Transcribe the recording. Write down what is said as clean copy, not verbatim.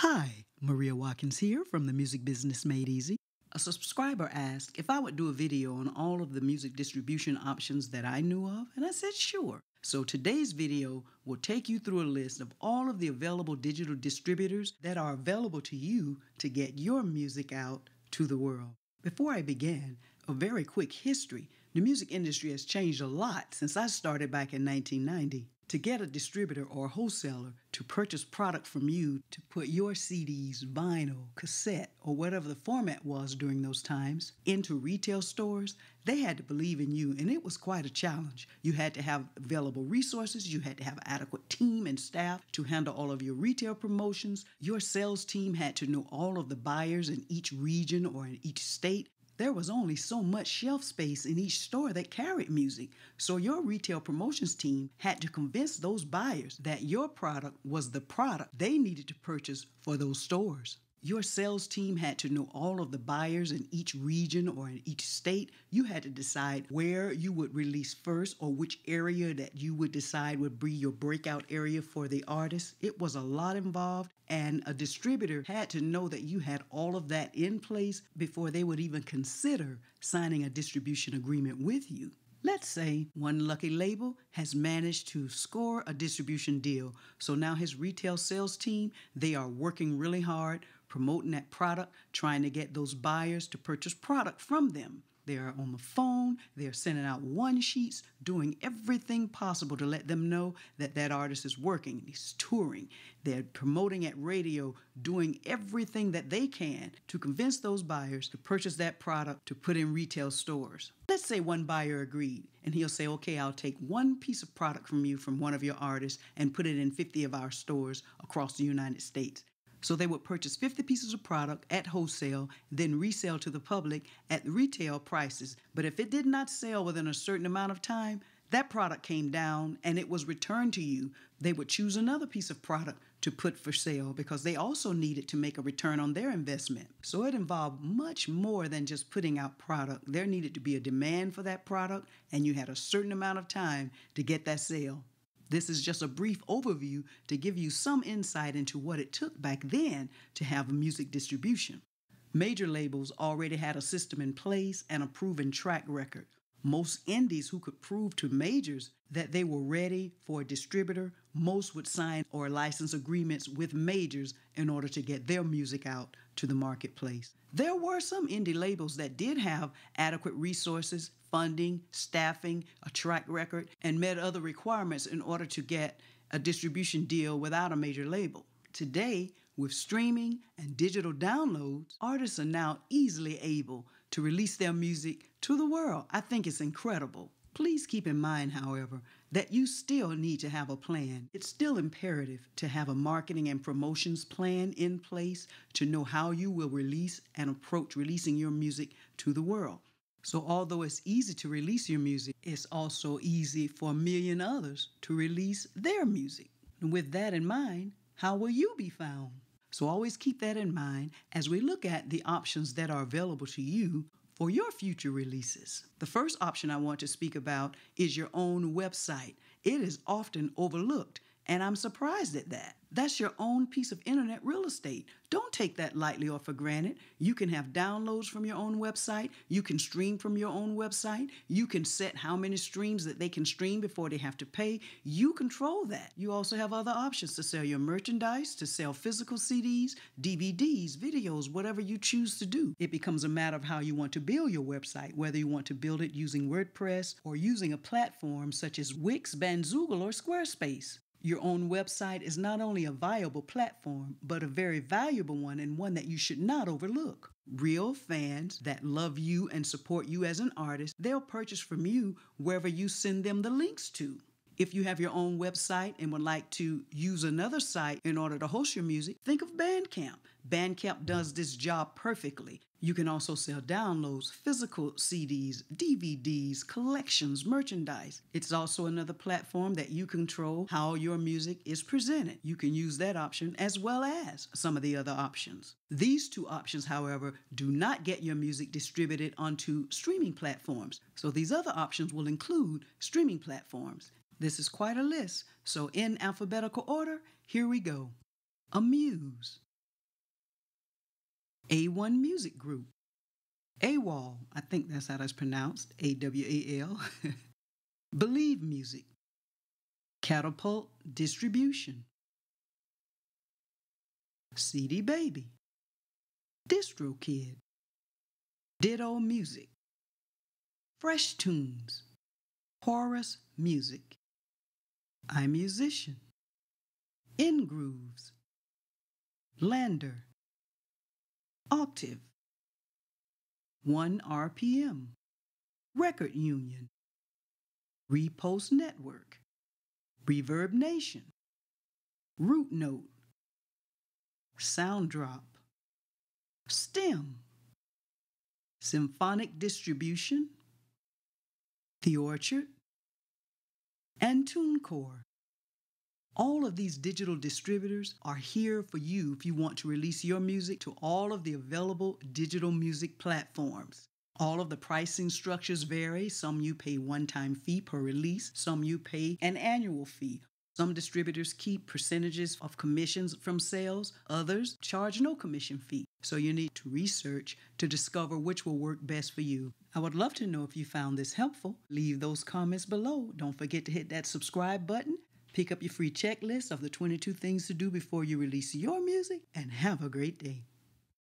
Hi, Maria Watkins here from the Music Business Made Easy. A subscriber asked if I would do a video on all of the music distribution options that I knew of, and I said sure. So today's video will take you through a list of all of the available digital distributors that are available to you to get your music out to the world. Before I begin, a very quick history. The music industry has changed a lot since I started back in 1990. To get a distributor or wholesaler to purchase product from you to put your CDs, vinyl, cassette, or whatever the format was during those times into retail stores, they had to believe in you, and it was quite a challenge. You had to have available resources, you had to have an adequate team and staff to handle all of your retail promotions. Your sales team had to know all of the buyers in each region or in each state. There was only so much shelf space in each store that carried music, so your retail promotions team had to convince those buyers that your product was the product they needed to purchase for those stores. Your sales team had to know all of the buyers in each region or in each state. You had to decide where you would release first or which area that you would decide would be your breakout area for the artist. It was a lot involved, and a distributor had to know that you had all of that in place before they would even consider signing a distribution agreement with you. Let's say one lucky label has managed to score a distribution deal. So now his retail sales team, they are working really hard, promoting that product, trying to get those buyers to purchase product from them. They are on the phone, they're sending out one sheets, doing everything possible to let them know that that artist is working, he's touring. They're promoting at radio, doing everything that they can to convince those buyers to purchase that product to put in retail stores. Let's say one buyer agreed, and he'll say, okay, I'll take one piece of product from you, from one of your artists, and put it in 50 of our stores across the United States. So they would purchase 50 pieces of product at wholesale, then resell to the public at retail prices. But if it did not sell within a certain amount of time, that product came down and it was returned to you. They would choose another piece of product to put for sale because they also needed to make a return on their investment. So it involved much more than just putting out product. There needed to be a demand for that product, and you had a certain amount of time to get that sale. This is just a brief overview to give you some insight into what it took back then to have music distribution. Major labels already had a system in place and a proven track record. Most indies who could prove to majors that they were ready for a distributor, most would sign or license agreements with majors in order to get their music out to the marketplace. There were some indie labels that did have adequate resources, funding, staffing, a track record, and met other requirements in order to get a distribution deal without a major label. Today, with streaming and digital downloads, artists are now easily able to release their music to the world. I think it's incredible. Please keep in mind, however, that you still need to have a plan. It's still imperative to have a marketing and promotions plan in place to know how you will release and approach releasing your music to the world. So although it's easy to release your music, it's also easy for a million others to release their music. And with that in mind, how will you be found? So always keep that in mind as we look at the options that are available to you for your future releases. The first option I want to speak about is your own website. It is often overlooked, and I'm surprised at that. That's your own piece of internet real estate. Don't take that lightly or for granted. You can have downloads from your own website. You can stream from your own website. You can set how many streams that they can stream before they have to pay. You control that. You also have other options to sell your merchandise, to sell physical CDs, DVDs, videos, whatever you choose to do. It becomes a matter of how you want to build your website, whether you want to build it using WordPress or using a platform such as Wix, Bandzoogle, or Squarespace. Your own website is not only a viable platform, but a very valuable one, and one that you should not overlook. Real fans that love you and support you as an artist, they'll purchase from you wherever you send them the links to. If you have your own website and would like to use another site in order to host your music, think of Bandcamp. Bandcamp does this job perfectly. You can also sell downloads, physical CDs, DVDs, collections, merchandise. It's also another platform that you control how your music is presented. You can use that option as well as some of the other options. These two options, however, do not get your music distributed onto streaming platforms. So these other options will include streaming platforms. This is quite a list, so in alphabetical order, here we go. Amuse, A1 Music Group, AWAL, I think that's how that's pronounced, AWAL, Believe Music, Catapult Distribution, CD Baby, DistroKid, Ditto Music, Fresh Tunes, Horus Music, iMusician, InGrooves, Lander, Octave, 1RPM, Record Union, Repost Network, Reverb Nation, Root Note, Sounddrop, STEM, Symphonic Distribution, The Orchard, and TuneCore. All of these digital distributors are here for you if you want to release your music to all of the available digital music platforms. All of the pricing structures vary. Some you pay one-time fee per release, some you pay an annual fee. Some distributors keep percentages of commissions from sales, others charge no commission fee. So you need to research to discover which will work best for you. I would love to know if you found this helpful. Leave those comments below. Don't forget to hit that subscribe button. Pick up your free checklist of the 22 things to do before you release your music, and have a great day.